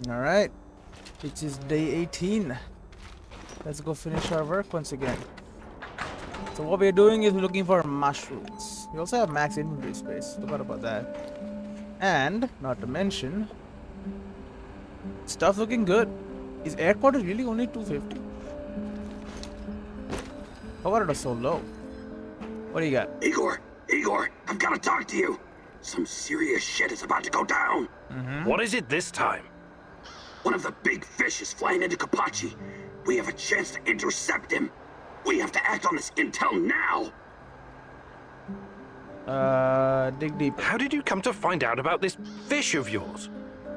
Alright. Which is day 18. Let's go finish our work once again. So what we're doing is we're looking for mushrooms. We also have max inventory space. Forgot about that. And, not to mention, stuff looking good. Is air quality really only 250? Forgot it was so low. What do you got? Igor, I've got to talk to you. Some serious shit is about to go down. What is it this time? One of the big fish is flying into Kapachi. We have a chance to intercept him. We have to act on this intel now. Dig deeper. How did you come to find out about this fish of yours?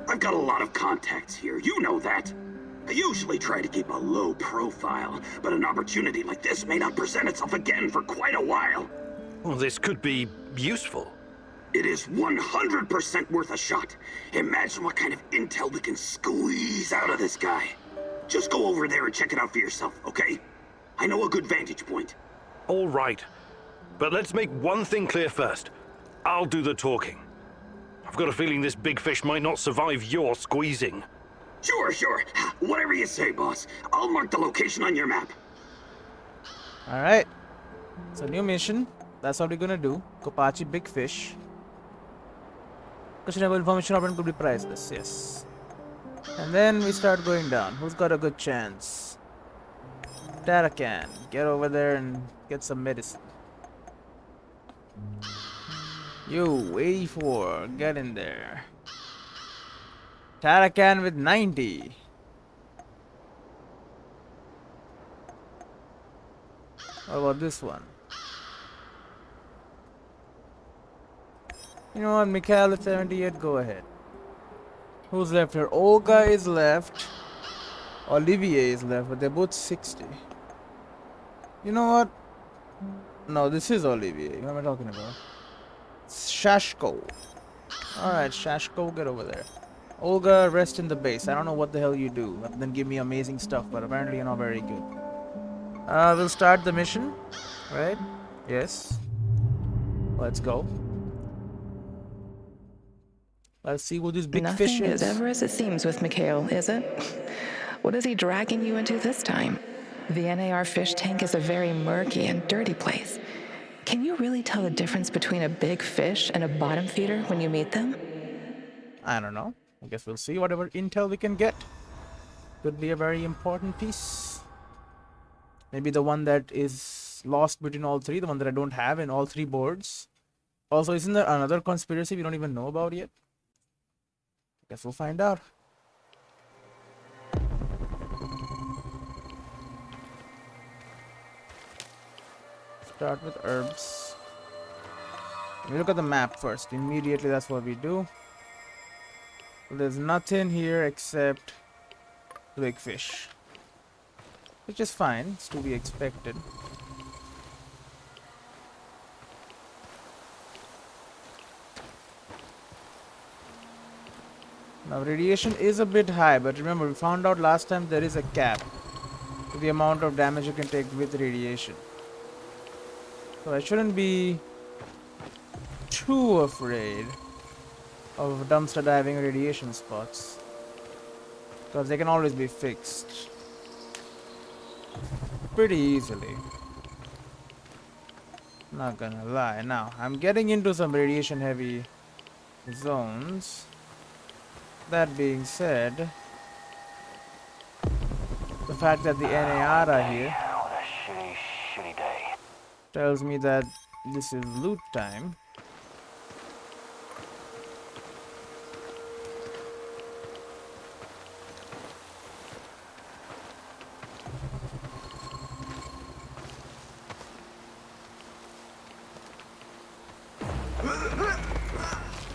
I've got a lot of contacts here, you know that. I usually try to keep a low profile, but an opportunity like this may not present itself again for quite a while. Well, this could be useful. It is 100% worth a shot. Imagine what kind of intel we can squeeze out of this guy. Just go over there and check it out for yourself, okay? I know a good vantage point. All right. But let's make one thing clear first. I'll do the talking. I've got a feeling this big fish might not survive your squeezing. Sure. Whatever you say, boss. I'll mark the location on your map. Alright. So new mission. That's what we're gonna do. Kapachi big fish. Questionable information open could be priceless, yes. And then we start going down. Who's got a good chance? Tarakan. Get over there and get some medicine. You, 84. Get in there. Tarakan with 90. What about this one? You know what, Mikhail at 78, go ahead. Who's left here? Olga is left. Olivier is left, but they're both 60. You know what? No, this is Olivier. What am I talking about? Shashko. Alright, Shashko, get over there. Olga, rest in the base. I don't know what the hell you do, other than give me amazing stuff, but apparently you're not very good. We'll start the mission, right? Yes. Let's go. Let's see who this big fish is. Nothing is ever as it seems with Mikhail, is it? What is he dragging you into this time? The NAR fish tank is a very murky and dirty place. Can you really tell the difference between a big fish and a bottom feeder when you meet them? I don't know. I guess we'll see whatever intel we can get. Could be a very important piece. Maybe the one that is lost between all three, the one that I don't have in all three boards. Also, isn't there another conspiracy we don't even know about yet? Guess we'll find out. Start with herbs. We look at the map first. Immediately, that's what we do. There's nothing here except the big fish, which is fine. It's to be expected. Now radiation is a bit high, but remember we found out last time there is a cap to the amount of damage you can take with radiation. So I shouldn't be too afraid of dumpster diving radiation spots, because they can always be fixed pretty easily. Not gonna lie. Now I'm getting into some radiation heavy zones. That being said, the fact that the NAR are here Shitty day. tells me that this is loot time.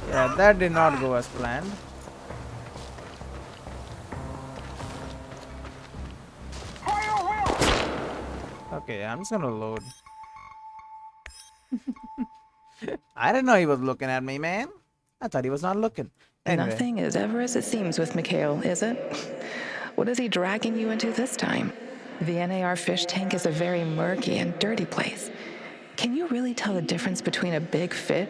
Yeah, that did not go as planned. Okay, I'm just gonna load. I didn't know he was looking at me, man. I thought he was not looking. Anyway. Nothing is ever as it seems with Mikhail, is it? What is he dragging you into this time? The NAR fish tank is a very murky and dirty place. Can you really tell the difference between a big fish?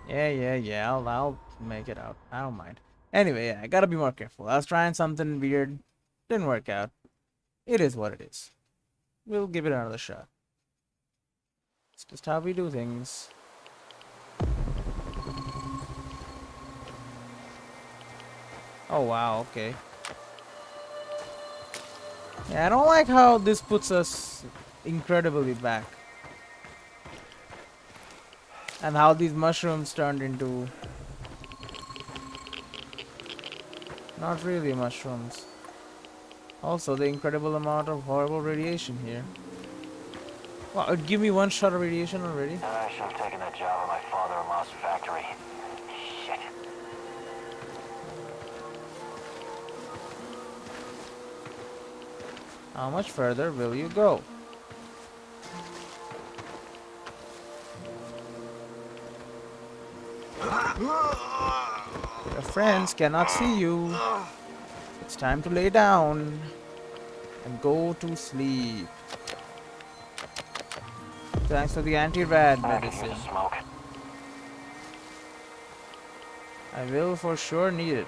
Yeah. I'll make it out. I don't mind. Anyway, yeah, I gotta be more careful. I was trying something weird. Didn't work out. It is what it is. We'll give it another shot. It's just how we do things. Oh wow, okay. Yeah, I don't like how this puts us incredibly back. And how these mushrooms turned into... not really mushrooms. Also, the incredible amount of horrible radiation here. Wow, it'd give me one shot of radiation already? I should have taken that job at my father-in-law's factory. Shit. How much further will you go? Your friends cannot see you. It's time to lay down and go to sleep. Thanks for the anti-rad I could use medicine. a smoke. I will for sure need it.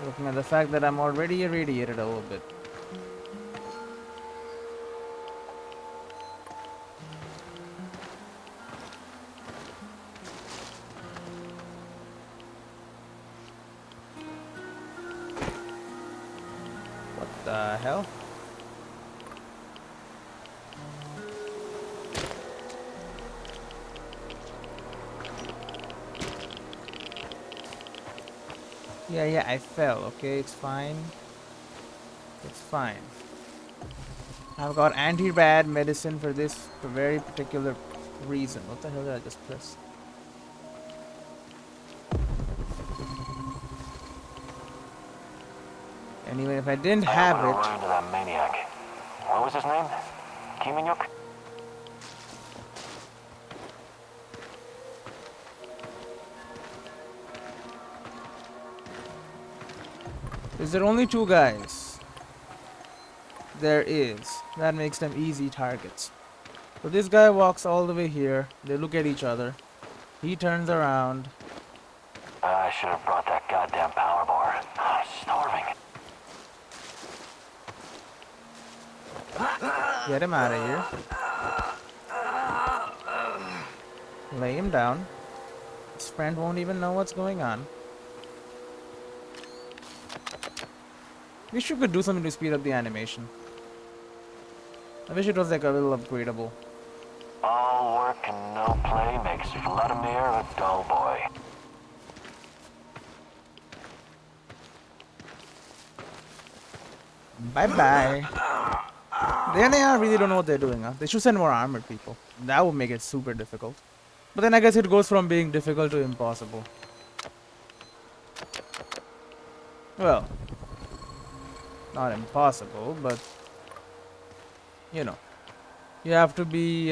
Looking at the fact that I'm already irradiated a little bit. What the hell? Yeah, I fell, okay? It's fine. It's fine. I've got anti-rad medicine for this for very particular reason. What the hell did I just press? Anyway, if I didn't have I it... run into that maniac. What was his name? Kiminyuk? Is there only two guys? There is. That makes them easy targets. So this guy walks all the way here. They look at each other. He turns around. I should have brought that goddamn power bar. I'm starving. Get him out of here. Lay him down. His friend won't even know what's going on. Wish you could do something to speed up the animation. I wish it was like a little upgradable. All work and no play makes Vladimir a dull boy. Bye-bye. The NAR really don't know what they're doing, huh? They should send more armored people. That would make it super difficult. But then I guess it goes from being difficult to impossible. Well, not impossible, but you know, you have to be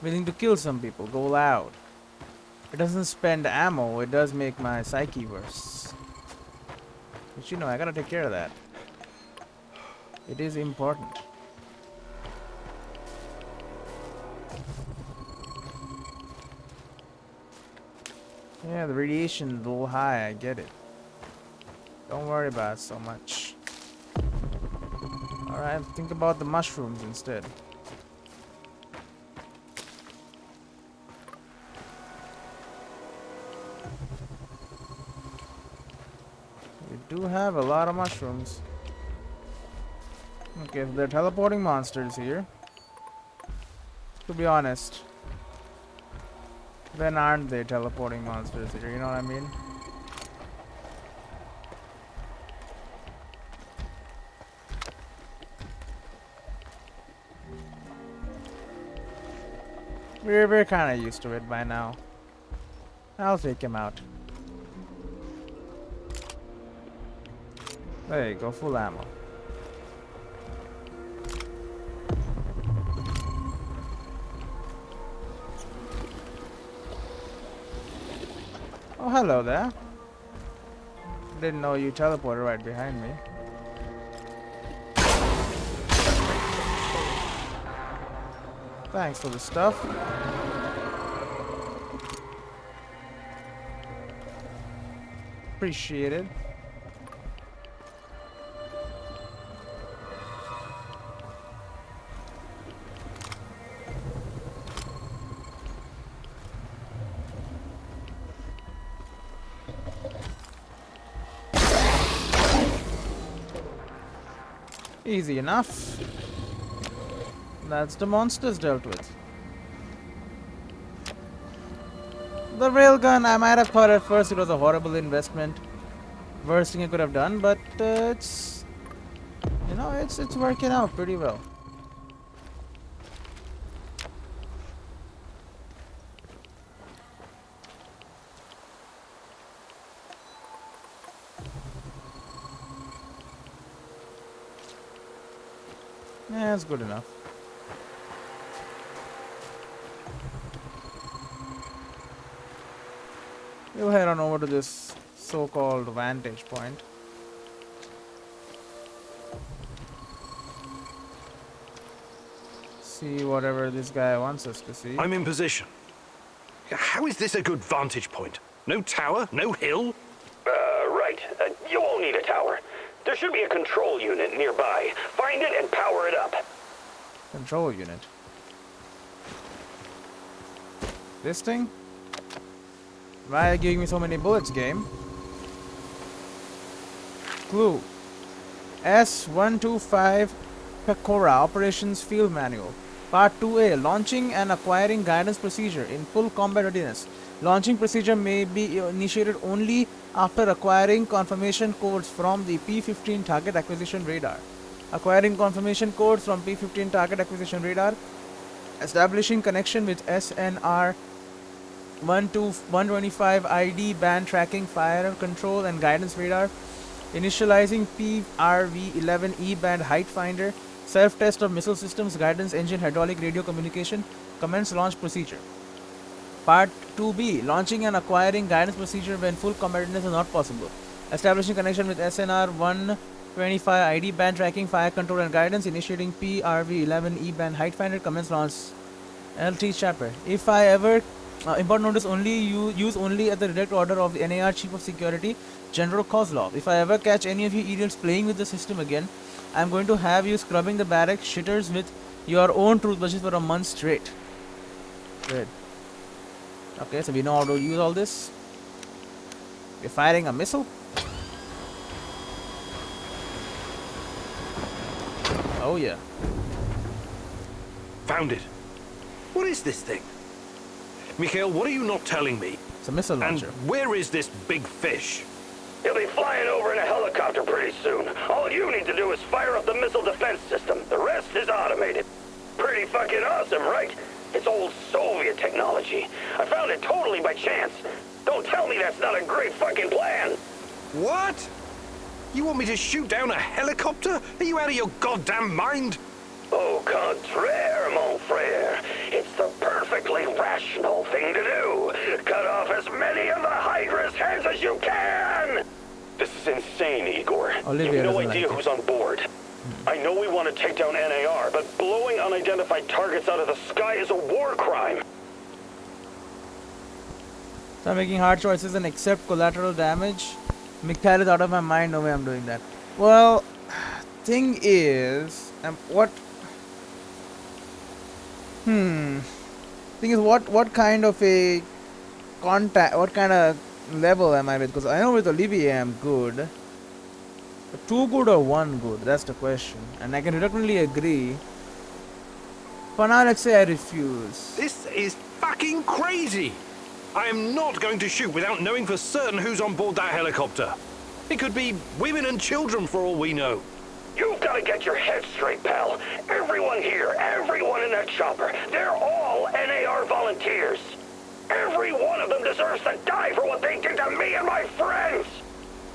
willing to kill some people, go loud. It doesn't spend ammo, it does make my psyche worse. But you know, I gotta take care of that. It is important. Yeah, the radiation is a little high, I get it. Don't worry about it so much. Alright, think about the mushrooms instead. We do have a lot of mushrooms. Okay, so they're teleporting monsters here. To be honest, then aren't they teleporting monsters here, you know what I mean? We're kind of used to it by now. I'll take him out. There you go, full ammo. Oh, hello there. Didn't know you teleported right behind me. Thanks for the stuff. appreciated. Easy enough. That's the monsters dealt with. The railgun, I might have thought at first it was a horrible investment. Worst thing I could have done, but it's, you know, it's working out pretty well. Yeah, it's good enough. We'll head on over to this so-called vantage point. See whatever this guy wants us to see. I'm in position. How is this a good vantage point? No tower, no hill? Right. You won't need a tower. There should be a control unit nearby. Find it and power it up. Control unit. This thing? Why are you giving me so many bullets, game? Clue. S125 Pecora Operations Field Manual. Part 2A. Launching and acquiring guidance procedure in full combat readiness. Launching procedure may be initiated only after acquiring confirmation codes from the P-15 target acquisition radar. Acquiring confirmation codes from P-15 target acquisition radar. Establishing connection with SNR 125 ID band tracking fire control and guidance radar. Initializing PRV-11 E-band height finder. Self-test of missile systems, guidance engine, hydraulic radio communication. Commence launch procedure. Part 2B. Launching and acquiring guidance procedure when full combat readiness is not possible. Establishing connection with SNR 125 ID band tracking fire control and guidance. Initiating PRV-11 E-band height finder. Commence launch. LT chapter. If I ever important notice only use only at the direct order of the NAR Chief of Security, General Kozlov. If I ever catch any of you idiots playing with the system again, I'm going to have you scrubbing the barracks shitters with your own toothbrushes for a month straight. Good. Okay, so we know how to use all this. We're firing a missile. Oh yeah. Found it. What is this thing? Mikhail, what are you not telling me? It's a missile And launcher. where is this big fish? He'll be flying over in a helicopter pretty soon. All you need to do is fire up the missile defense system. The rest is automated. Pretty fucking awesome, right? It's old Soviet technology. I found it totally by chance. Don't tell me that's not a great fucking plan. What? You want me to shoot down a helicopter? Are you out of your goddamn mind? Au contraire, mon frère. It's the perfectly rational thing to do. Cut off as many of the Hydra's heads as you can! This is insane, Igor. Olivia you have no doesn't idea like who's on board. I know we want to take down NAR, but blowing unidentified targets out of the sky is a war crime. So I'm making hard choices and accept collateral damage. Mikhail is out of my mind. No way I'm doing that. Well, thing is, Thing is, what kind of a contact, what kind of level am I with? Because I know with Olivier I'm good. But 2 good or 1 good? That's the question. And I can reluctantly agree. For now, let's say I refuse. This is fucking crazy. I am not going to shoot without knowing for certain who's on board that helicopter. It could be women and children for all we know. You've got to get your head straight, pal. Everyone here, everyone in that chopper, they're all NAR volunteers. Every one of them deserves to die for what they did to me and my friends.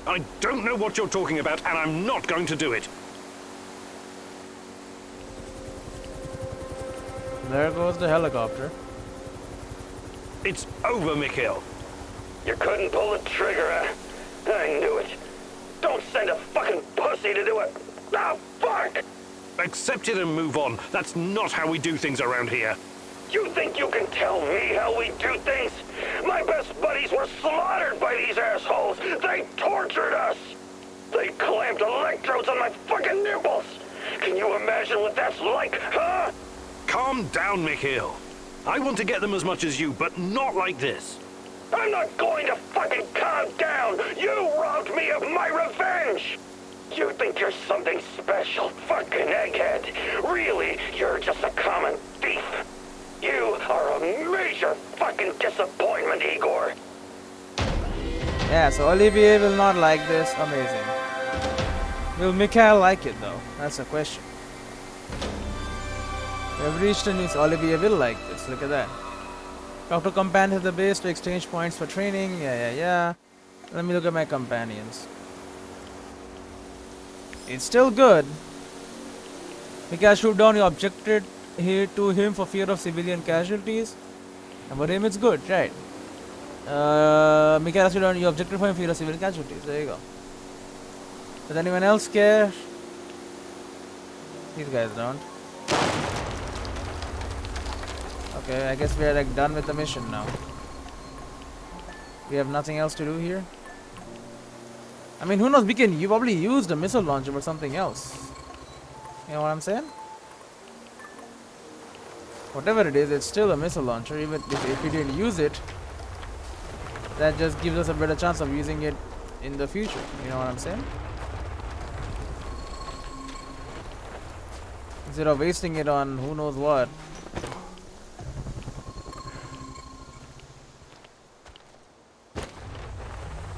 I don't know what you're talking about, and I'm not going to do it. There goes the helicopter. It's over, Mikhail. You couldn't pull the trigger, huh? I knew it. Don't send a fucking pussy to do it. Oh, fuck! Accept it and move on. That's not how we do things around here. You think you can tell me how we do things? My best buddies were slaughtered by these assholes. They tortured us! They clamped electrodes on my fucking nipples! Can you imagine what that's like, huh? Calm down, Mikhail. I want to get them as much as you, but not like this. I'm not going to fucking calm down! You robbed me of my revenge! You think you're something special, fucking egghead. Really, you're just a common thief. You are a major fucking disappointment, Igor. Yeah, so Olivier will not like this. Amazing. Will Mikhail like it though? That's the question. We have reached a news. Olivier will like this. Look at that. Talk to companions at the base to exchange points for training. Yeah. Let me look at my companions. It's still good. Mikhail shoot down. You objected here to him for fear of civilian casualties. And for him it's good, right? Mikhail shoot down. You objected for him for fear of civilian casualties. There you go. Does anyone else care? These guys don't. Okay, I guess we are like done with the mission now. We have nothing else to do here. I mean, who knows? We can probably use the missile launcher for something else. You know what I'm saying? Whatever it is, it's still a missile launcher. Even if we didn't use it, that just gives us a better chance of using it in the future. You know what I'm saying? Instead of wasting it on who knows what.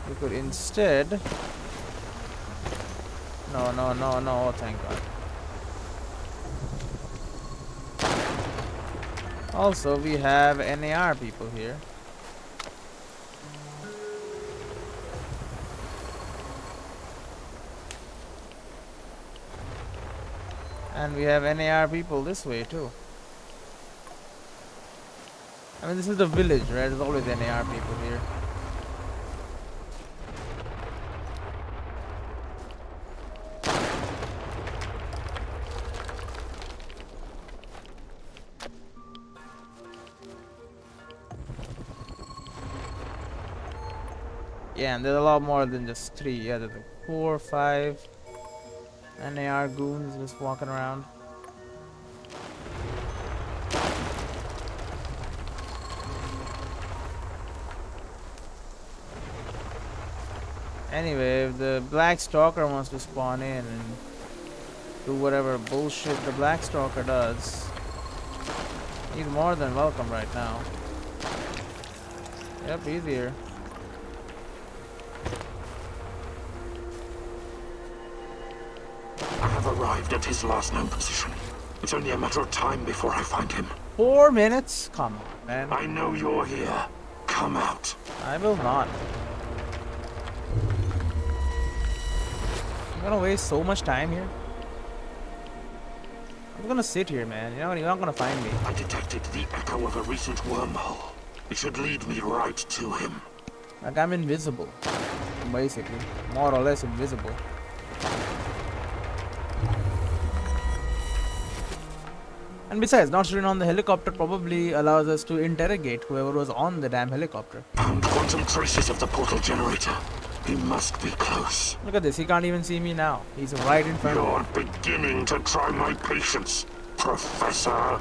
We could instead... No, oh thank God. Also, we have NAR people here. And we have NAR people this way too. I mean, this is the village, right? There's always NAR people here. Yeah, and there's a lot more than just 3. Yeah, there's like 4, 5 NAR goons just walking around. Anyway, if the Black Stalker wants to spawn in and do whatever bullshit the Black Stalker does, he's more than welcome right now. Yep, he's here. I have arrived at his last known position. It's only a matter of time before I find him. 4 minutes? Come on, man. I know you're here. Come out. I will not. I'm gonna waste so much time here. I'm gonna sit here, man. You know, you're not gonna find me. I detected the echo of a recent wormhole. It should lead me right to him. Like I'm invisible. Basically. More or less invisible. And besides, not shooting on the helicopter probably allows us to interrogate whoever was on the damn helicopter. Found quantum traces of the portal generator. He must be close. Look at this, he can't even see me now. He's right in front of me. You're beginning to try my patience, Professor.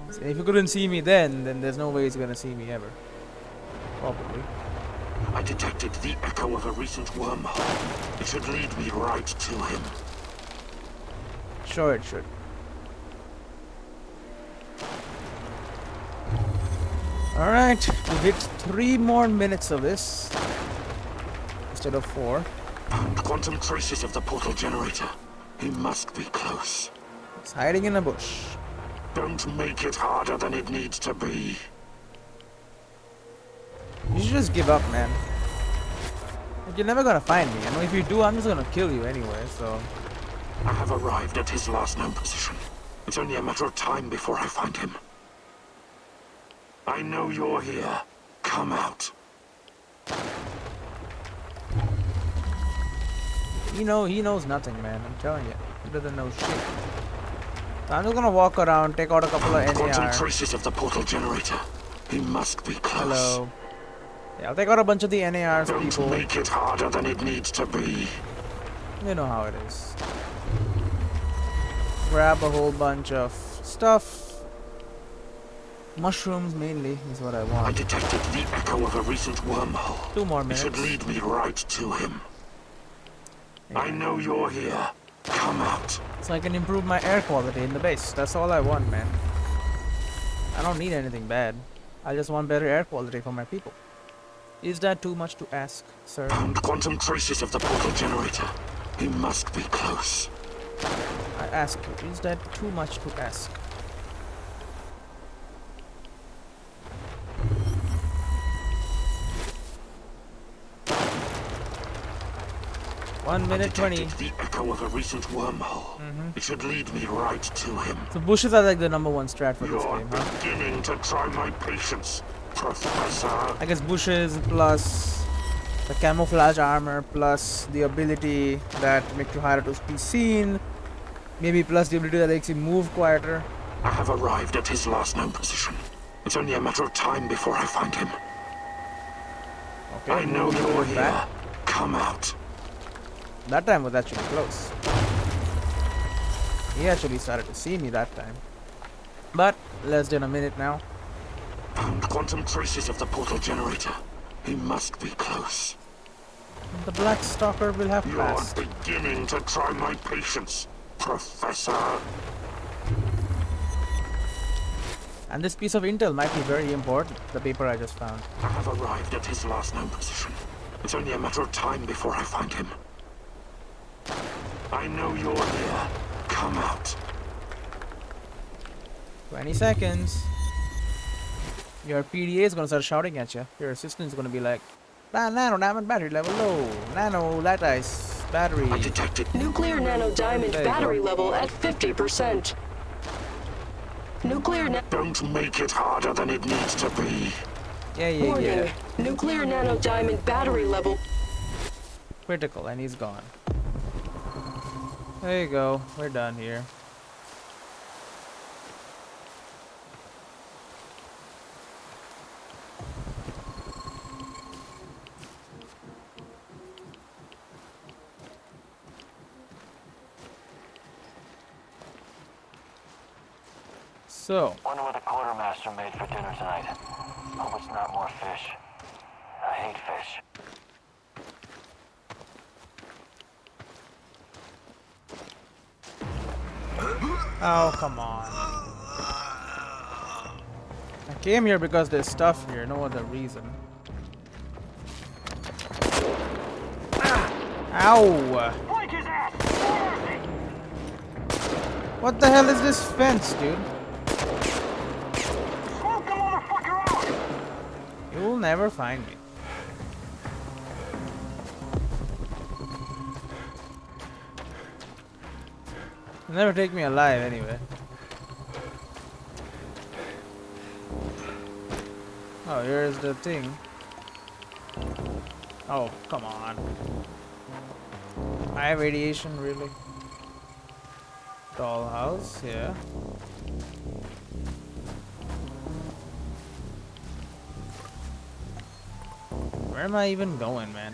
So if he couldn't see me then there's no way he's gonna see me ever. Probably. I detected the echo of a recent wormhole. It should lead me right to him. Sure it should. Alright, we hit 3 more minutes of this instead of 4. Found quantum traces of the portal generator. He must be close. He's hiding in a bush. Don't make it harder than it needs to be. You should just give up, man. Like, you're never gonna find me. I know if you do, I'm just gonna kill you anyway, so... I have arrived at his last known position. It's only a matter of time before I find him. I know you're here. Come out. He knows nothing, man. I'm telling you. He doesn't know shit. So I'm just gonna walk around, take out a couple of Quantum NAR. traces of the portal generator. He must be close. Hello. Yeah, I'll take out a bunch of the NARs people. Don't make it harder than it needs to be. You know how it is. Grab a whole bunch of stuff. Mushrooms mainly is what I I want. detected the echo of a recent wormhole. 2 more It minutes. should lead me right to him. Yeah. I know you're here. Come out. So I can improve my air quality in the base. That's all I want, man. I don't need anything bad. I just want better air quality for my people. Is that too much to ask, sir? Found quantum traces of the portal generator. He must be close. I ask you, is that too much to ask? One I minute 20. detected the echo of a recent wormhole. It should lead me right to him. So bushes are like the #1 strat for this You're game, huh? beginning to try my patience, Professor. I guess bushes plus the camouflage armor plus the ability that makes you harder to be seen. Maybe plus the ability that makes you move quieter. I have arrived at his last known position. It's only a matter of time before I find him. Okay, I know move a little you're bit here. back. Come out. That time was actually close. He actually started to see me that time. But less than a minute now. Found quantum traces of the portal generator. He must be close. The Black Stalker will have You're passed. beginning to try my patience, Professor. And this piece of intel might be very important. The paper I just found. I have arrived at his last known position. It's only a matter of time before I find him. I know you're here. Come out. 20 seconds. Your PDA is gonna start shouting at you. Your assistant is gonna be like, nano diamond battery level low. Nano lattice battery. I detected Nuclear nanodiamond There you battery go. level at 50%. Nuclear Don't make it harder than it needs to be. Yeah. warning. Nuclear nanodiamond battery level. Critical, and he's gone. There you go. We're done here. So, Wonder what the quartermaster made for dinner tonight. Hope it's not more fish. I hate fish. oh, come on. I came here because there's stuff here, no other reason. Ow! Break his ass! What the hell is this fence, dude? Smoke the motherfucker out! You'll never find me. You'll never take me alive anyway. Oh, here's the thing. Oh, come on. High radiation, really? Dollhouse, yeah. Where am I even going, man?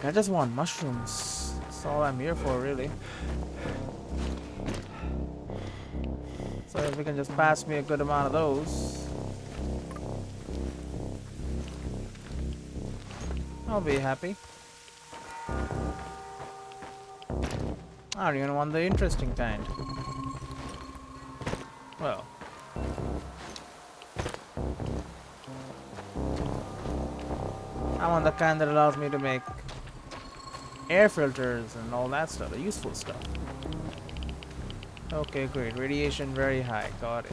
I just want mushrooms. That's all I'm here for, really. So if you can just pass me a good amount of those, I'll be happy. I don't even want the interesting kind. Well. I want the kind that allows me to make air filters and all that stuff, the useful stuff. Okay, great. Radiation very high. Got it.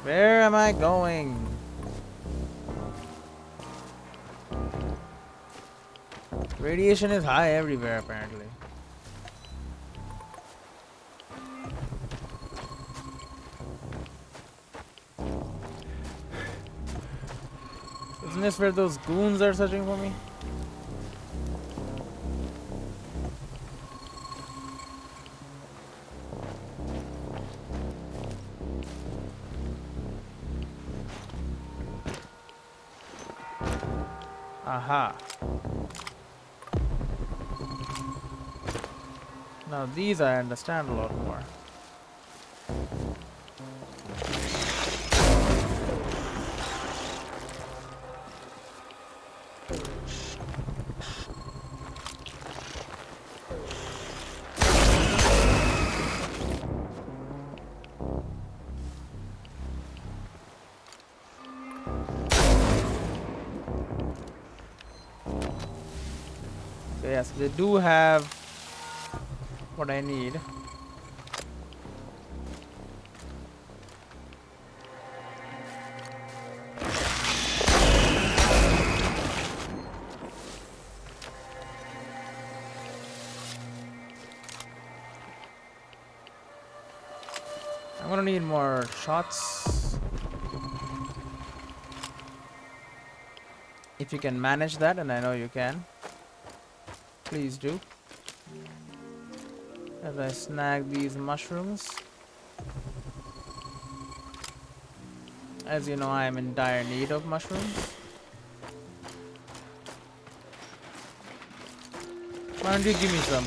Where am I going? Radiation is high everywhere, apparently. Isn't this where those goons are searching for me? Aha. Now these I understand a lot more. So yes, they do have what I need. I'm gonna need more shots. If you can manage that, and I know you can, please do. As I snag these mushrooms. As you know, I am in dire need of mushrooms. Why don't you give me some?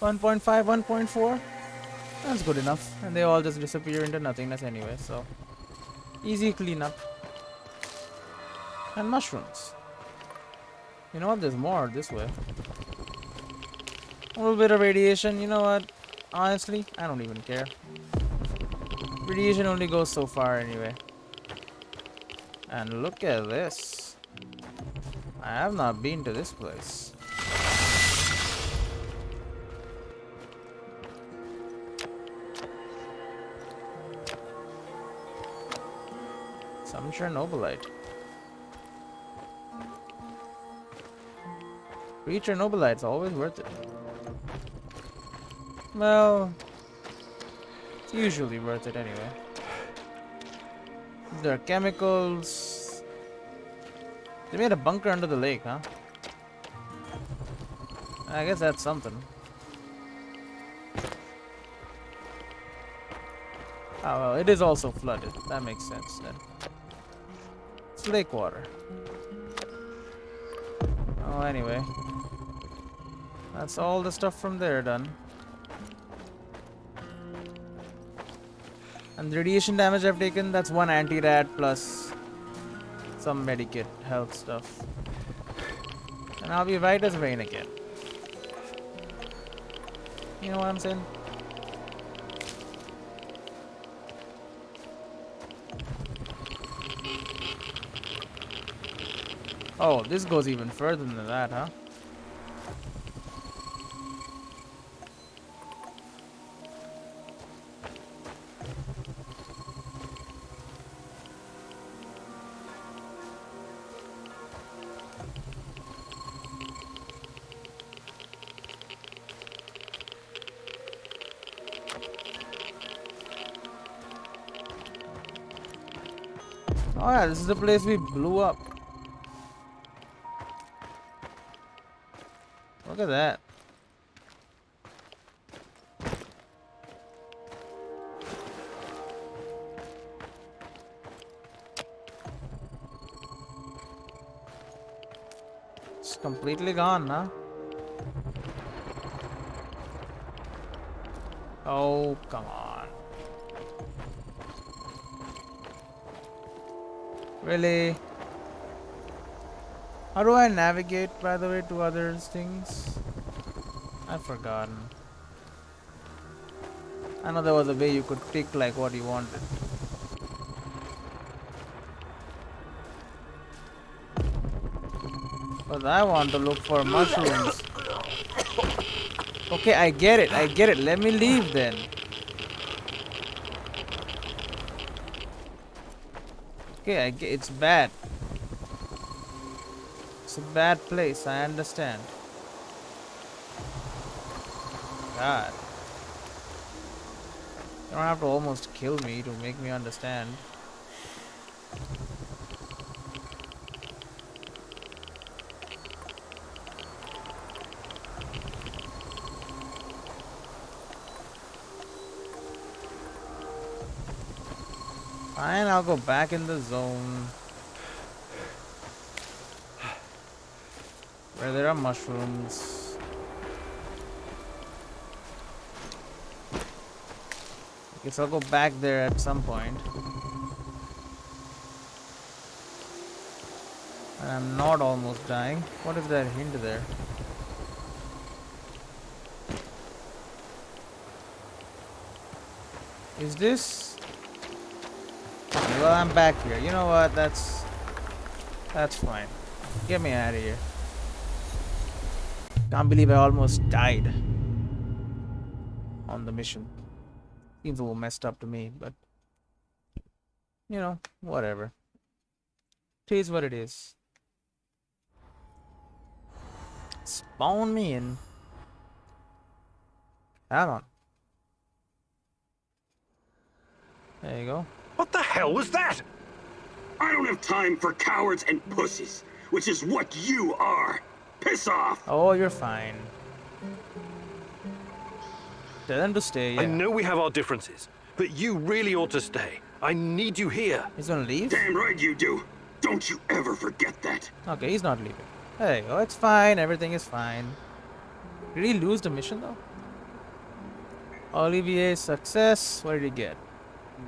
1.5, 1.4? That's good enough. And they all just disappear into nothingness anyway, so easy cleanup. And mushrooms. You know what? There's more this way. A little bit of radiation. You know what? Honestly, I don't even care. Radiation only goes so far anyway. And look at this. I have not been to this place. Some Chernobylite. Free Chernobylite's always worth it. Well, it's usually worth it anyway. There are chemicals. They made a bunker under the lake, huh? I guess that's something. Oh well, it is also flooded. That makes sense then. It's lake water. Oh, anyway. That's all the stuff from there done. And the radiation damage I've taken, that's one anti-rad plus some medikit health stuff. And I'll be right as rain again. You know what I'm saying? Oh, this goes even further than that, huh? Oh yeah, this is the place we blew up. Look at that. It's completely gone, huh? Oh, come on. Really? How do I navigate, by the way, to other things? I've forgotten. I know there was a way you could pick like what you wanted. But I want to look for mushrooms. Okay, I get it. I get it. Let me leave then. Okay, it's bad. It's a bad place, I understand. God. You don't have to almost kill me to make me understand. Fine, I'll go back in the zone. Where there are mushrooms. I guess I'll go back there at some point. And I'm not almost dying. What is that hint there? Is this? Well, I'm back here. You know what? That's fine. Get me out of here. Can't believe I almost died on the mission. Seems a little messed up to me, but you know, whatever. It is what it is. Spawn me in. Come on. There you go. What the hell was that? I don't have time for cowards and pussies, which is what you are. Piss off! Oh, you're fine. Tell them to stay, yeah. I know we have our differences, but you really ought to stay. I need you here. He's gonna leave? Damn right you do. Don't you ever forget that. Okay, he's not leaving. There you go, it's fine, everything is fine. Did he lose the mission though? Olivier success. What did he get?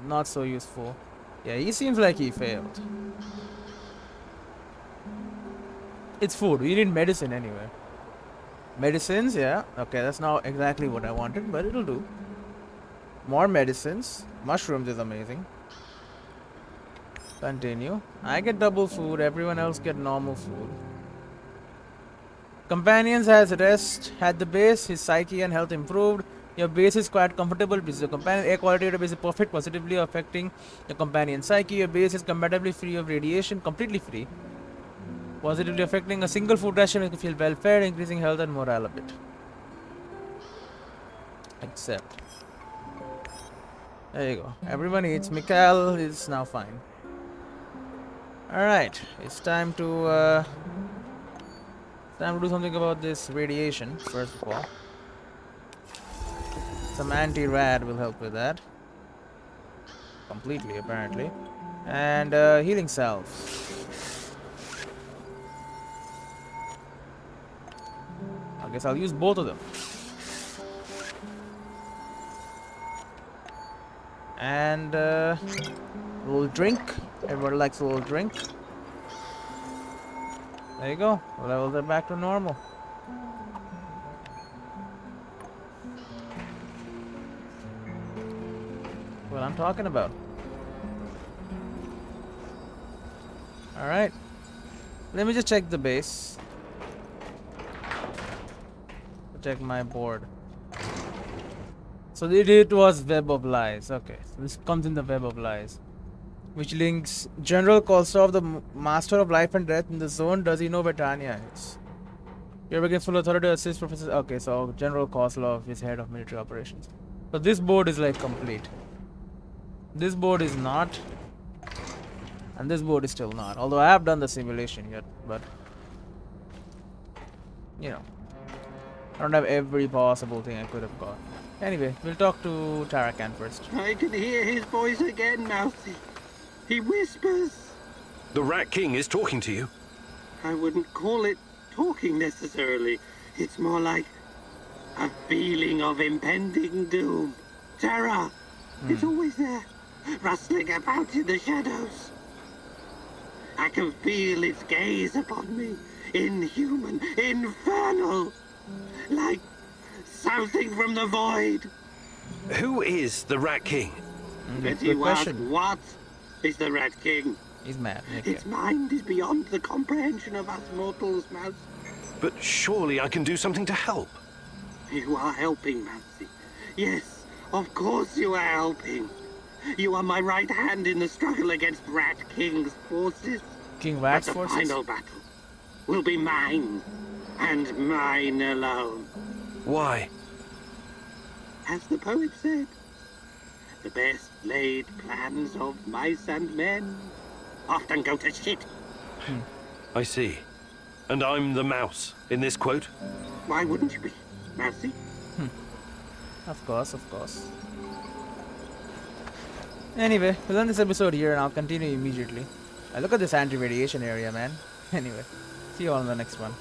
Not so useful. Yeah, he seems like he failed. It's food. We need medicine anyway. Medicines, yeah. Okay, that's not exactly what I wanted, but it'll do. More medicines. Mushrooms is amazing. Continue. I get double food. Everyone else get normal food. Companions has rest. Had the base. His psyche and health improved. Your base is quite comfortable because the companion air quality of the base is perfect, positively affecting the companion psyche. Your base is comparatively free of radiation, completely free. Positively affecting a single food ration makes you feel well fed, increasing health and morale a bit. Accept. There you go. Everyone eats. Mikhail is now fine. Alright, it's time to do something about this radiation, first of all. Some anti-rad will help with that. Completely, apparently. And healing salves. I guess I'll use both of them. And a little drink. Everyone likes a little drink. There you go. Levels are back to normal. What I'm talking about. Alright. Let me just check the base. Check my board. So it was Web of Lies. Okay. So this comes in the Web of Lies. Which links General Kolsov, the Master of Life and Death in the zone. Does he know where Tanya is? You're working full authority to assist Professor. Okay, so General Kolsov is head of military operations. So this board is like complete. This board is not. And this board is still not. Although I have done the simulation yet, but you know, I don't have every possible thing I could have got. Anyway, we'll talk to Tarakan first. I can hear his voice again, Mousy. He whispers. The Rat King is talking to you. I wouldn't call it talking necessarily. It's more like a feeling of impending doom. Terror. It's always there, rustling about in the shadows. I can feel its gaze upon me. Inhuman, infernal. Like something from the void. Who is the Rat King? But Good you ask, question. what is the Rat King? He's mad. Okay. Its mind is beyond the comprehension of us mortals, Mouse. But surely I can do something to help. You are helping, Mousy. Yes, of course you are helping. You are my right hand in the struggle against Rat King's forces. King Rat's But the forces? final battle will be mine, and mine alone. Why? As the poet said, the best laid plans of mice and men often go to shit. I see. And I'm the mouse in this quote? Why wouldn't you be, Mousy? Of course, of course. Anyway, we'll end this episode here and I'll continue immediately. Look at this anti-radiation area, man. Anyway, see you all in the next one.